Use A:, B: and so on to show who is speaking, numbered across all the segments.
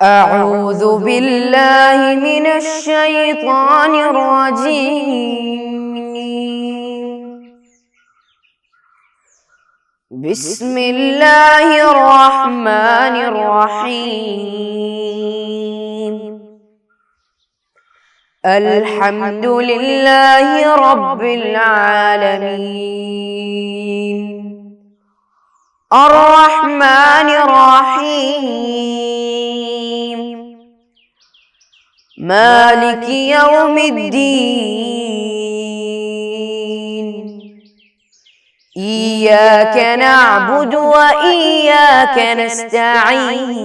A: أعوذ بالله من الشيطان الرجيم. بسم الله الرحمن الرحيم. الحمد لله رب العالمين. الرحمن الرحيم. مالك يوم الدين. إياك نعبد وإياك نستعين.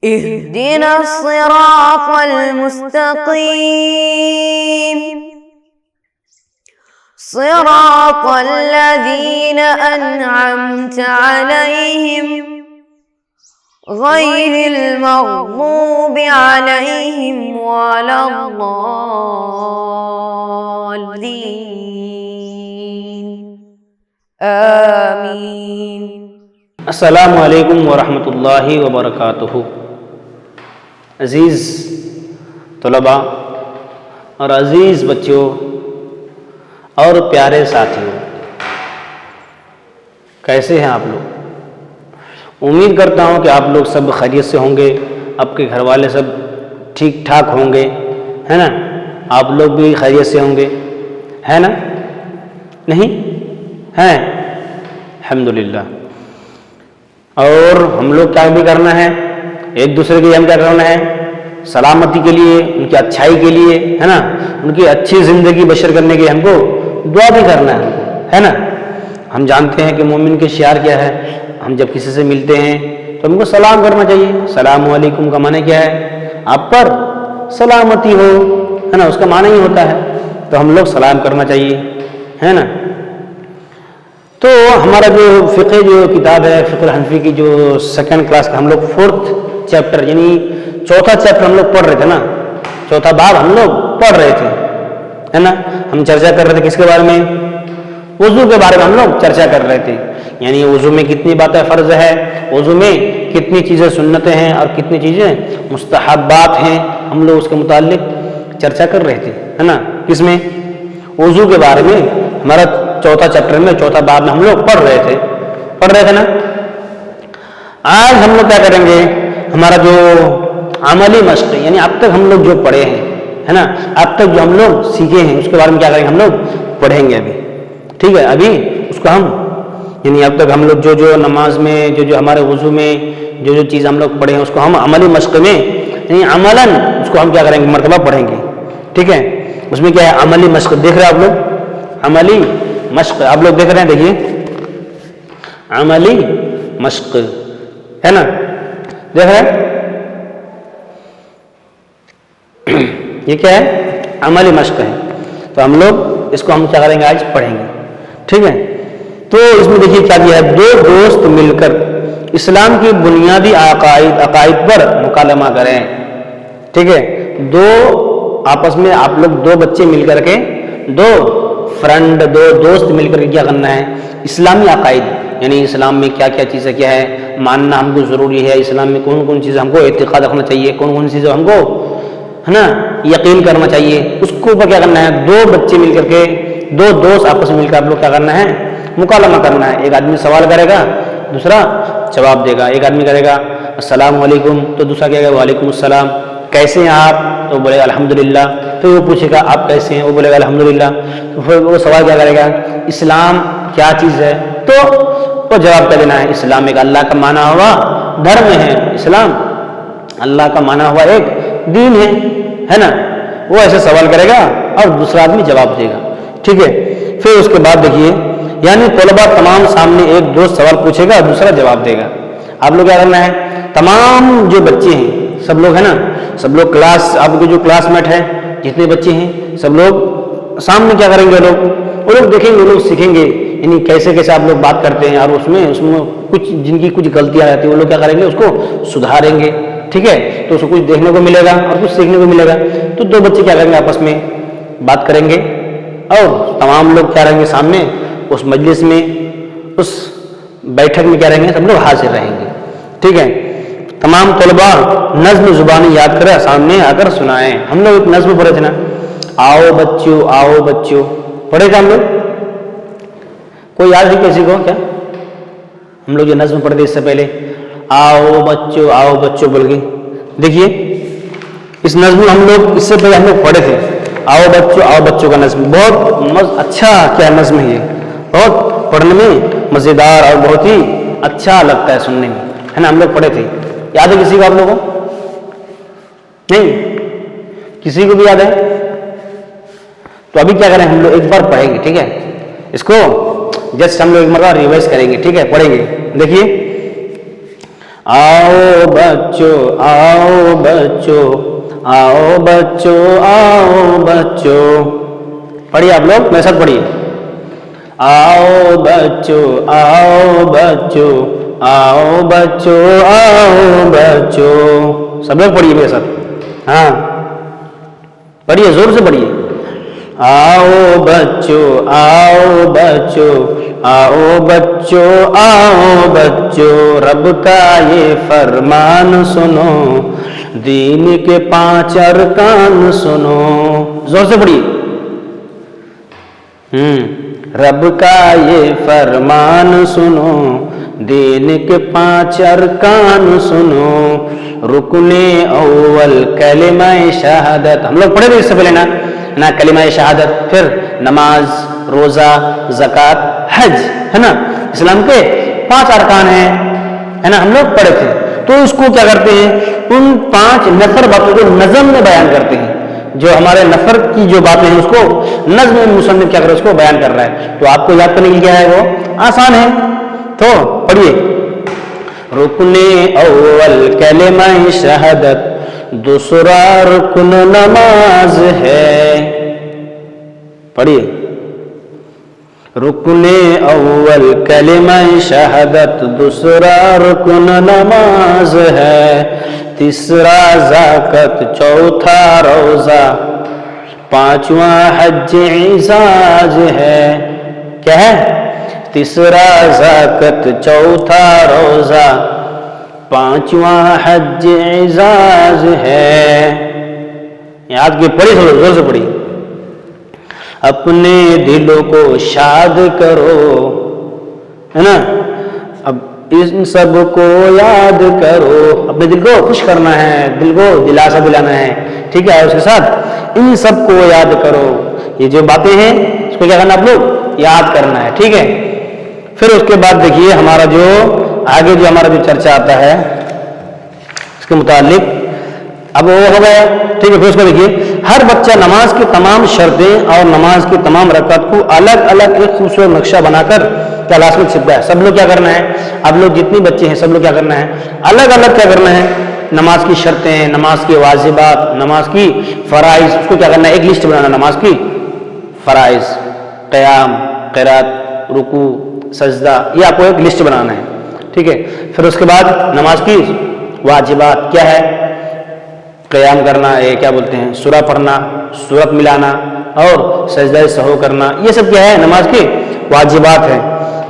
A: اهدنا الصراط المستقيم. صراط الذين أنعمت عليهم غير المغضوب عليهم ولا الضالين. آمين.
B: السلام علیکم ورحمۃ اللہ وبرکاتہ. عزیز طلباء اور عزیز بچوں اور پیارے ساتھیوں، کیسے ہیں آپ لوگ؟ امید کرتا ہوں کہ آپ لوگ سب خیریت سے ہوں گے، آپ کے گھر والے سب ٹھیک ٹھاک ہوں گے، ہے نا؟ آپ لوگ بھی خیریت سے ہوں گے، ہے نا؟ نہیں ہیں؟ الحمدللہ. اور ہم لوگ کیا بھی کرنا ہے، ایک دوسرے کے لیے ہم کیا کرنا ہے، سلامتی کے لیے، ان کی اچھائی کے لیے، ہے نا، ان کی اچھی زندگی بشر کرنے کے لیے ہم کو دعا بھی کرنا ہے، ہے نا؟ ہم جانتے ہیں کہ مومن کے شعار کیا ہے، ہم جب کسی سے ملتے ہیں تو ہم کو سلام کرنا چاہیے. السلام علیکم کا معنی کیا ہے؟ آپ پر سلامتی ہو، ہے نا، اس کا معنی ہی ہوتا ہے. تو ہم لوگ سلام کرنا چاہیے، ہے نا؟ تو ہمارا جو فقہ جو کتاب ہے، فقہ الحنفی کی جو سیکنڈ کلاس کا ہم لوگ 4th چیپٹر یعنی چوتھا چیپٹر ہم لوگ پڑھ رہے تھے نا، چوتھا باب ہم لوگ پڑھ رہے تھے، ہے نا؟ ہم چرچا کر رہے تھے کس کے بارے میں؟ وضو کے بارے میں ہم لوگ چرچا کر رہے تھے. یعنی وضو میں کتنی باتیں فرض ہے، وضو میں کتنی چیزیں سنتیں ہیں اور کتنی چیزیں مستحبات ہیں، ہم لوگ اس کے متعلق چرچا کر رہے تھے، ہے نا؟ کس میں؟ وضو کے بارے میں. ہمارا چوتھا چیپٹر میں چوتھا باب میں ہم لوگ پڑھ رہے تھے نا. آج ہم لوگ کیا کریں گے، ہمارا جو عملی مشق یعنی اب تک ہم لوگ جو پڑھے ہیں، ہے نا، اب تک جو ہم لوگ سیکھے ہیں اس کے بارے میں کیا کریں گے، ہم لوگ پڑھیں گے ابھی. ٹھیک ہے، ابھی اس کو ہم یعنی اب تک ہم لوگ جو نماز میں جو ہمارے وضو میں جو چیز ہم لوگ پڑھے ہیں اس کو ہم عملی مشق میں یعنی عملاً اس کو ہم کیا کریں گے، مرتبہ پڑھیں گے. ٹھیک ہے، اس میں کیا ہے، عملی مشق دیکھ رہے ہیں آپ لوگ، عملی مشق آپ لوگ دیکھ رہے ہیں، دیکھیے عملی مشق ہے نا، دیکھ رہے ہیں یہ کیا ہے، عملی مشق ہے. تو ہم لوگ اس کو ہم کیا کریں گے، آج پڑھیں گے. ٹھیک ہے، تو اس میں دیکھیے کیا دیا ہے، دو دوست مل کر اسلام کی بنیادی عقائد پر مکالمہ کریں. ٹھیک ہے، دو آپس میں آپ لوگ دو بچے مل کر کے، دو فرینڈ، دو دوست مل کر کے کیا کرنا ہے، اسلامی عقائد یعنی اسلام میں کیا کیا چیزیں کیا ہے ماننا ہم کو ضروری ہے، اسلام میں کون کون چیزیں ہم کو اعتقاد رکھنا چاہیے، کون کون چیزیں ہم کو، ہے نا، یقین کرنا چاہیے، اس کو اوپر کیا کرنا ہے، دو بچے مل کر کے، دو دوست آپس میں مل کر آپ لوگ کیا کرنا ہے، مکالمہ کرنا ہے. ایک آدمی سوال کرے گا، دوسرا جواب دے گا. ایک آدمی کرے گا السلام علیکم تو دوسرا کہے گا وعلیکم السلام. کیسے ہیں آپ؟ تو بولے گا الحمدللہ. پھر وہ پوچھے گا آپ کیسے ہیں؟ وہ بولے گا الحمدللہ. تو پھر وہ سوال کیا کرے گا، اسلام کیا چیز ہے؟ تو وہ جواب کیا دینا ہے، اسلام ایک اللہ کا مانا ہوا دھرم ہے، اسلام اللہ کا مانا ہوا ایک دین ہے نا. وہ ایسے سوال کرے گا اور دوسرا آدمی جواب دے گا. ٹھیک ہے، پھر اس کے بعد دیکھیے یعنی طلباء تمام سامنے ایک دوست سوال پوچھے گا، دوسرا جواب دے گا. آپ لوگ کیا کرنا ہے، تمام جو بچے ہیں سب لوگ، ہے نا، سب لوگ کلاس، آپ کے جو کلاس میٹ ہیں جتنے بچے ہیں سب لوگ سامنے کیا کریں گے، وہ لوگ دیکھیں گے، وہ لوگ سیکھیں گے یعنی کیسے کیسے آپ لوگ بات کرتے ہیں، اور اس میں کچھ جن کی کچھ غلطیاں رہتی ہیں وہ لوگ کیا کریں گے، اس کو سدھاریں گے. ٹھیک ہے، تو اس کو کچھ دیکھنے کو ملے گا اور کچھ سیکھنے کو ملے گا. تو دو بچے کیا کریں گے، آپس میں بات کریں گے اور تمام لوگ کیا رہیں گے سامنے اس مجلس میں، اس بیٹھک میں کیا رہیں گے؟ سب لوگ حاضر رہیں گے. ٹھیک ہے. تمام طلباء نظم زبانی یاد کریں، سامنے آ کر سنائیں. ہم لوگ ایک نظم پڑھے تھے نا، آؤ بچوں آؤ بچوں، پڑھے تھے ہم لوگ. کوئی یاد ہے کسی کو کیا؟ ہم لوگ جو نظم پڑھے تھے اس سے پہلے، آؤ بچوں بول کے. دیکھیے اس نظم ہم لوگ اس سے پہلے ہم لوگ پڑھے تھے، آؤ بچوں کا نظم. بہت اچھا کیا نظم ہے یہ، بہت پڑھنے میں مزیدار اور بہت ہی اچھا لگتا ہے سننے میں، ہے نا. ہم لوگ پڑھے تھے. یاد ہے کسی کو آپ لوگوں کو؟ نہیں کسی کو بھی یاد ہے؟ تو ابھی کیا کریں ہم لوگ ایک بار پڑھیں گے. ٹھیک ہے، اس کو جسٹ ہم لوگ ایک مرتبہ ریوائز کریں گے. ٹھیک ہے، پڑھیں گے. دیکھیے، آؤ بچوں آؤ بچوں آؤ بچوں آؤ بچوں. پڑھیے آپ لوگ میرے ساتھ پڑھیے. آؤ بچوں آؤ بچوں آؤ بچوں آؤ بچوں. سب لوگ پڑھیے میرے ساتھ. ہاں پڑھیے، زور سے پڑھیے. آؤ بچوں آؤ بچوں آؤ بچوں آؤ بچوں، رب کا یہ فرمان سنو، دین کے 5 ارکان سنو. زور سے پڑھیے. رب کا یہ فرمان سنو، دین کے 5 ارکان سنو، رکن اول کلمہ شہادت. ہم لوگ پڑھے تھے اس سے پہلے نا کلمہ شہادت، پھر نماز، روزہ، زکوٰۃ، حج، ہے نا. اسلام کے 5 ارکان ہیں، ہے نا. ہم لوگ پڑھے تھے. تو اس کو کیا کرتے ہیں، ان 5 نفر باتوں کو نظم میں بیان کرتے ہیں. جو ہمارے نفر کی جو باتیں ہیں اس کو نظم میں مصنف کیا کر رہا ہے، اس کو بیان کر رہا ہے. تو آپ کو یاد کرنے کی کیا ہے، وہ آسان ہے. تو پڑھیے. رکن اول کلمہ شہادت، دوسرا رکن نماز ہے. پڑھیے. رکن اول کلمہ شہادت، دوسرا رکن نماز ہے، تیسرا زکوٰۃ، چوتھا روزہ، 5واں حج اعزاز ہے. کیا ہے؟ تیسرا زکوٰۃ، چوتھا روزہ، 5واں حج اعزاز ہے. یاد کی پڑھی، تھوڑا زور سے پڑھی. اپنے دلوں کو شاد کرو، ہے نا. اب ان سب کو یاد کرو، اپنے دل کو خوش کرنا ہے، دل کو دلاسا دلانا ہے. ٹھیک ہے، اس کے ساتھ ان سب کو یاد کرو. یہ جو باتیں ہیں اس کو کیا کرنا، آپ لوگ یاد کرنا ہے. ٹھیک ہے. پھر اس کے بعد دیکھیے ہمارا جو آگے جو ہمارا جو چرچا آتا ہے اس کے متعلق، اب وہ ہو گیا. ٹھیک ہے. پھر اس کو دیکھیے، ہر بچہ نماز کی تمام شرطیں اور نماز کی تمام رکعت کو الگ الگ ایک خوبصورت نقشہ بنا کر کلاس میں چھپتا ہے. سب لوگ کیا کرنا ہے، اب لوگ جتنے بچے ہیں سب لوگ کیا کرنا ہے، الگ الگ کیا کرنا ہے، نماز کی شرطیں، نماز کے واجبات، نماز کی فرائض، اس کو کیا کرنا ہے، ایک لسٹ بنانا. نماز کی فرائض، قیام، قرات، رکوع، سجدہ، یہ آپ کو ایک لسٹ بنانا ہے. ٹھیک ہے. پھر اس کے بعد نماز کی واجبات کیا ہے، قیام کرنا، یہ کیا بولتے ہیں، سورہ پڑھنا، سورت ملانا اور سجدہ سہو کرنا، یہ سب کیا ہے، نماز کے واجبات ہیں.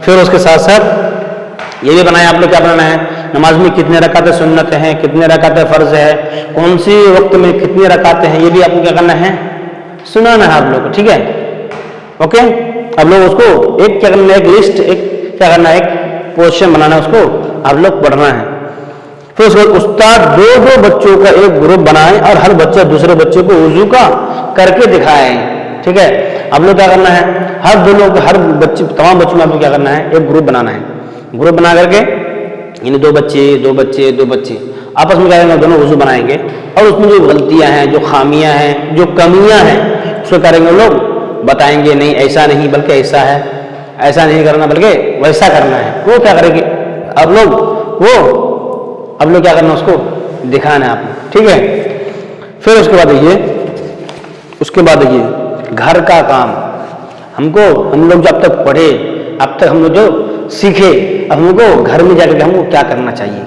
B: پھر اس کے ساتھ ساتھ یہ بھی بنایا آپ لوگ، کیا بنانا ہے، نماز میں کتنے رکعتیں سنت ہیں، کتنے رکعتیں فرض ہے، کون سی وقت میں کتنے رکعتیں ہیں، یہ بھی آپ کو کیا کرنا ہے، سنانا ہے آپ لوگ کو. ٹھیک ہے. اوکے. اب لوگ اس کو ایک کیا کرنا ہے، ایک لسٹ، ایک کیا کرنا ہے، ایک پورشن بنانا ہے، اس کو آپ لوگ پڑھنا ہے. پھر اس کے بعد استاد دو بچوں کا ایک گروپ بنائیں اور ہر بچہ دوسرے بچے کو وضو کا کر کے دکھائیں. ٹھیک ہے. اب لوگ کیا کرنا ہے، ہر بچے، تمام بچوں میں آپ کو کیا کرنا ہے، ایک گروپ بنانا ہے. گروپ بنا کر کے یعنی دو بچے آپس میں کیا کریں گے، دونوں وضو بنائیں گے اور اس میں جو غلطیاں ہیں، جو خامیاں ہیں، جو کمیاں ہیں، اس کو کریں گے لوگ بتائیں گے، نہیں ایسا نہیں بلکہ ایسا ہے، ایسا نہیں کرنا بلکہ ویسا کرنا ہے. وہ کیا کریں گے اب لوگ کیا کرنا، اس کو دکھانا ہے آپ نے. ٹھیک ہے. پھر اس کے بعد دیکھیے گھر کا کام. ہم لوگ جب تک پڑھے، اب تک ہم لوگ جو سیکھے، اب ہم کو گھر میں جا کر ہم کو کیا کرنا چاہیے،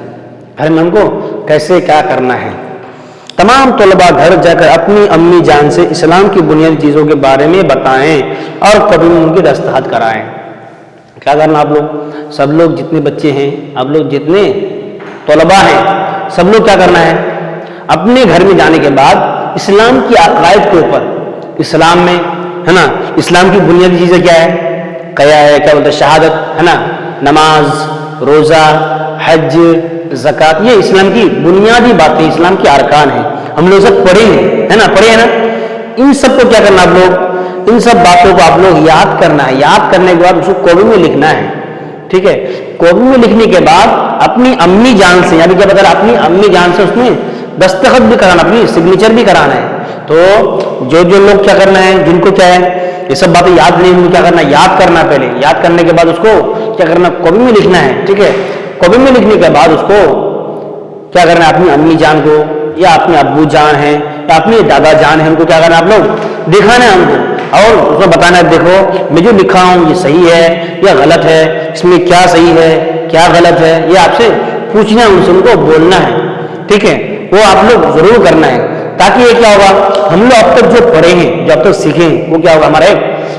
B: گھر میں ہم کو کیسے کیا کرنا ہے. تمام طلباء گھر جا کر اپنی امی جان سے اسلام کی بنیادی چیزوں کے بارے میں بتائیں اور کبھی ان کی دستخط کرائیں. کیا کرنا آپ لوگ سب لوگ جتنے بچے ہیں آپ لوگ جتنے طلباء ہیں سب لوگ کیا کرنا ہے اپنے گھر میں جانے کے بعد اسلام کی عقائد کے اوپر اسلام میں ہے نا اسلام کی بنیادی چیزیں کیا ہے کیا بولتے ہیں شہادت ہے نا نماز روزہ حج زکوٰۃ یہ اسلام کی بنیادی باتیں اسلام کے ارکان ہیں ہم لوگ سب پڑھے ہیں نا ان سب کو کیا کرنا آپ لوگ ان سب باتوں کو آپ لوگ یاد کرنا ہے یاد کرنے کے بعد اس کو کاپی میں لکھنا ہے ٹھیک ہے کاپی میں لکھنے کے بعد اپنی امی جان سے یعنی کیا بتا رہا اپنی امی جان سے اس میں دستخط بھی کرانا اپنی سگنیچر بھی کرانا ہے تو جو لوگ کیا کرنا ہے جن کو کیا ہے یہ سب باتیں یاد نہیں ان کو کیا کرنا یاد کرنا پہلے یاد کرنے کے بعد اس کو کیا کرنا کاپی میں لکھنا ہے ٹھیک ہے کاپی میں لکھنے کے بعد اس کو کیا کرنا ہے اپنی امی جان کو یا اپنے ابو جان ہیں یا اپنے دادا جان ہیں ان کو کیا کرنا ہے آپ لوگ دکھانا ہے ان کو اور اس کو بتانا ہے دیکھو میں جو لکھا ہوں یہ صحیح ہے یا غلط ہے اس میں کیا صحیح ہے کیا غلط ہے یہ آپ سے پوچھنا ہے ان سے ان کو بولنا ہے ٹھیک ہے وہ آپ لوگ ضرور کرنا ہے تاکہ یہ کیا ہوگا ہم لوگ اب تک جو پڑھے ہیں جو اب تک سیکھیں وہ کیا ہوگا ہمارا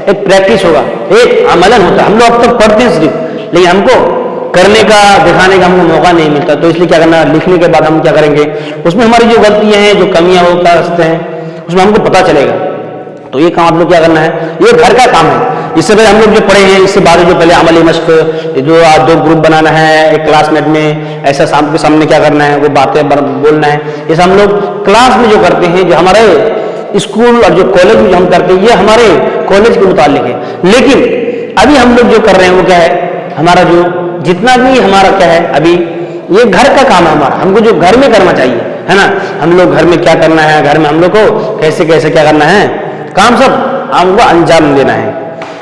B: ایک پریکٹس ہوگا ایک عملاً ہوتا ہے ہم لوگ اب تک پڑھتے ہیں صرف لیکن ہم کو کرنے کا دکھانے کا ہم کو موقع نہیں ملتا تو اس لیے کیا کرنا لکھنے کے بعد ہم کیا کریں گے اس میں ہماری جو غلطیاں ہیں جو کمیاں وہ کیا کرتے ہیں اس میں ہم کو پتہ چلے گا تو یہ کام آپ لوگ کیا کرنا ہے یہ گھر کا کام ہے اس سے پہلے ہم لوگ جو پڑھے ہیں اس سے بعد جو پہلے عملی مشق جو 2 گروپ بنانا ہے ایک کلاس میٹ میں ایسا کے سامنے کیا کرنا ہے وہ باتیں بولنا ہے یہ سب ہم لوگ کلاس میں جو کرتے ہیں جو ہمارے اسکول اور جو کالج میں جو ہم کرتے ہیں یہ ہمارے کالج کے متعلق ہے لیکن ابھی ہم لوگ جو کر رہے ہیں وہ کیا ہے ہمارا جو جتنا بھی ہمارا کیا ہے ابھی یہ گھر کا کام ہے ہمارا ہم کو جو گھر میں کرنا چاہیے ہے نا ہم لوگ گھر میں کیا کرنا ہے گھر میں ہم لوگ کو کیسے کیا کرنا ہے کام سب ہم کو انجام دینا ہے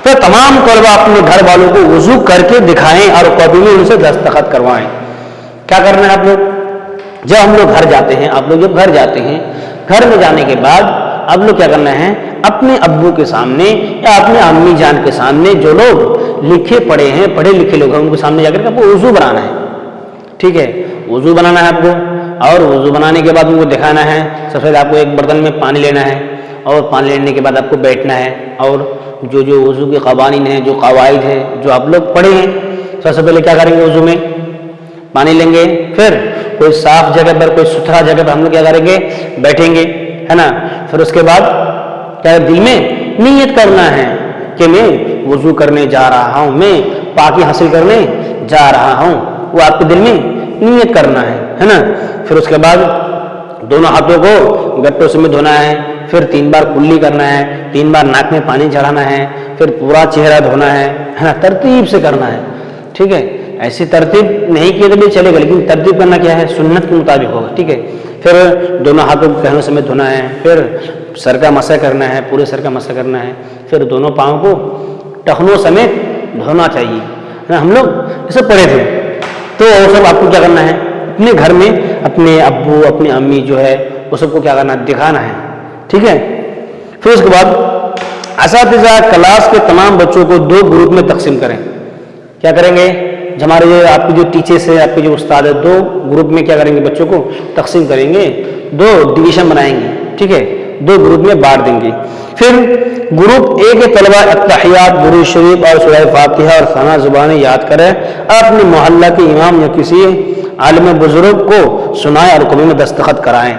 B: تو تمام طلباء اپنے گھر والوں کو وضو کر کے دکھائیں اور کاپی میں ان سے دستخط کروائیں کیا کرنا ہے آپ لوگ جب ہم لوگ گھر جاتے ہیں آپ لوگ جب گھر جاتے ہیں گھر میں جانے کے بعد آپ لوگ کیا کرنا ہے اپنے ابو کے سامنے یا اپنے امی جان کے سامنے جو لوگ لکھے پڑھے ہیں پڑھے لکھے لوگ ہیں ان کے سامنے جا کر کے آپ کو وضو بنانا ہے ٹھیک ہے وضو بنانا ہے آپ کو اور وضو بنانے کے بعد ان کو دکھانا ہے سب سے پہلے آپ کو ایک برتن میں پانی لینا ہے اور پانی لینے کے بعد آپ کو بیٹھنا ہے اور جو وضو کے قوانین ہیں جو قواعد ہیں جو آپ لوگ پڑھے ہیں سب سے پہلے کیا کریں گے وضو میں پانی لیں گے پھر کوئی صاف جگہ پر کوئی ستھرا جگہ پر ہم لوگ کیا کریں گے بیٹھیں گے ہے نا پھر اس کے بعد کیا دل میں نیت کرنا ہے کہ میں وضو کرنے جا رہا ہوں میں پاکی حاصل کرنے جا رہا ہوں وہ آپ کے دل میں نیت کرنا ہے نا پھر اس کے بعد دونوں ہاتھوں کو گٹوں سے میں دھونا ہے پھر 3 بار کلی کرنا ہے 3 بار ناک میں پانی چڑھانا ہے پھر پورا چہرہ دھونا ہے نا ترتیب سے کرنا ہے ٹھیک ہے ایسی ترتیب نہیں کی تو بھی چلے گا لیکن ترتیب کرنا کیا ہے سنت کے مطابق ہوگا ٹھیک ہے پھر دونوں ہاتھوں کو پہنوں سمیت دھونا ہے پھر سر کا مسح کرنا ہے پورے سر کا مسح کرنا ہے پھر دونوں پاؤں کو ٹخنوں سمیت دھونا چاہیے ہم لوگ اسے پڑھے تھے تو وہ سب آپ کو کیا کرنا ہے اپنے گھر میں اپنے ابو اپنی امی جو ہے وہ سب کو کیا کرنا ہے دکھانا ہے ٹھیک ہے پھر اس کے بعد اساتذہ کلاس کے تمام بچوں کو 2 گروپ میں تقسیم کریں کیا کریں گے ہمارے آپ کے جو ٹیچرس ہیں آپ کے جو استاد ہیں 2 گروپ میں کیا کریں گے بچوں کو تقسیم کریں گے 2 ڈویژن بنائیں گے ٹھیک ہے 2 گروپ میں بانٹ دیں گے پھر گروپ اے کے طلباء اتحیات درود شریف اور سورہ فاتحہ اور ثنا زبانیں یاد کریں اور اپنے محلہ کے امام یا کسی عالم بزرگ کو سنائیں اور کاپی میں دستخط کرائیں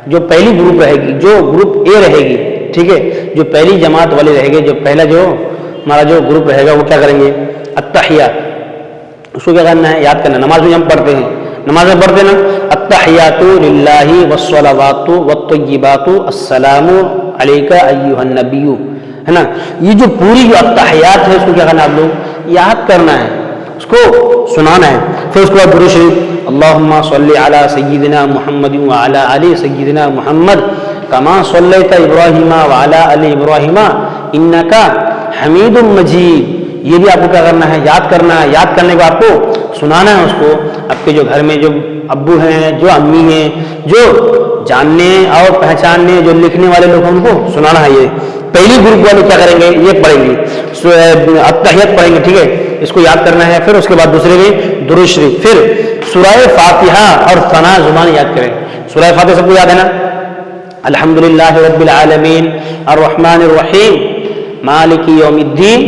B: جو پہلی گروپ رہے گی جو گروپ اے رہے گی ٹھیک ہے جو پہلی جماعت والے رہے گے جو پہلا جو ہمارا جو گروپ رہے گا وہ کیا کریں گے التحیات اس کو کیا کرنا ہے یاد کرنا نماز میں ہم پڑھتے ہیں نماز میں پڑھتے ہیں نا التحیات للہ والصلوات والطیبات السلام علیک ایھا النبی ہے نا یہ جو پوری جو التحیات ہے اس کو کیا کرنا ہے آپ لوگ یاد کرنا ہے اس کو سنانا ہے پھر اس کے بعد درود شریف اللہم صلی علی سیدنا محمد وعلی آل سیدنا محمد کما صلیت ابراہیم وعلی آل ابراہیم انک حمید مجید یہ بھی آپ کو کیا کرنا ہے یاد کرنے کو آپ کو سنانا ہے اس کو آپ کے جو گھر میں جو ابو ہیں جو امی ہیں جو جاننے اور پہچاننے جو لکھنے والے لوگ ہیں ان کو سنانا ہے یہ پہلی گروپ والے کیا کریں گے یہ پڑھیں گے التحیات پڑھیں گے ٹھیک ہے اس کو یاد کرنا ہے پھر اس کے بعد دوسرے میں درود شریف پھر سورہ فاتحہ اور ثنا زبان یاد کریں سورہ فاتحہ سب کو یاد ہے نا الحمدللہ رب العالمین الرحمن الرحیم مالک یوم الدین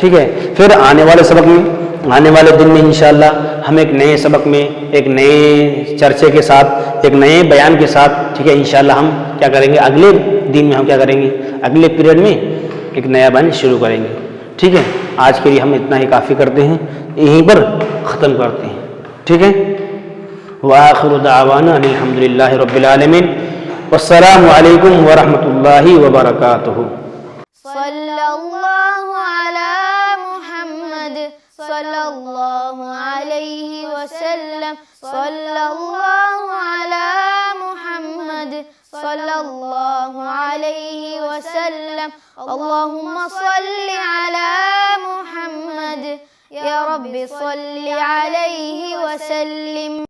B: ٹھیک ہے. پھر آنے والے سبق میں، آنے والے دن میں انشاءاللہ ہم ایک نئے سبق میں، ایک نئے چرچے کے ساتھ، ایک نئے بیان کے ساتھ، ٹھیک ہے، انشاءاللہ ہم کیا کریں گے، اگلے دن میں ہم کیا کریں گے، اگلے پیریڈ میں ایک نیا بیان شروع کریں گے. ٹھیک ہے، آج کے لیے ہم اتنا ہی کافی کرتے ہیں، یہیں پر ختم کرتے ہیں. ٹھیک ہے. وآخر دعوانا ان الحمدللہ رب العالمین، والسلام علیکم ورحمۃ اللہ وبرکاتہ.
A: صلی اللہ علی محمد صلی اللہ علیہ وسلم، صلی اللہ علی محمد صلی اللہ علیہ وسلم. اللہم صلی علی محمد، یا رب صلی علیہ وسلم.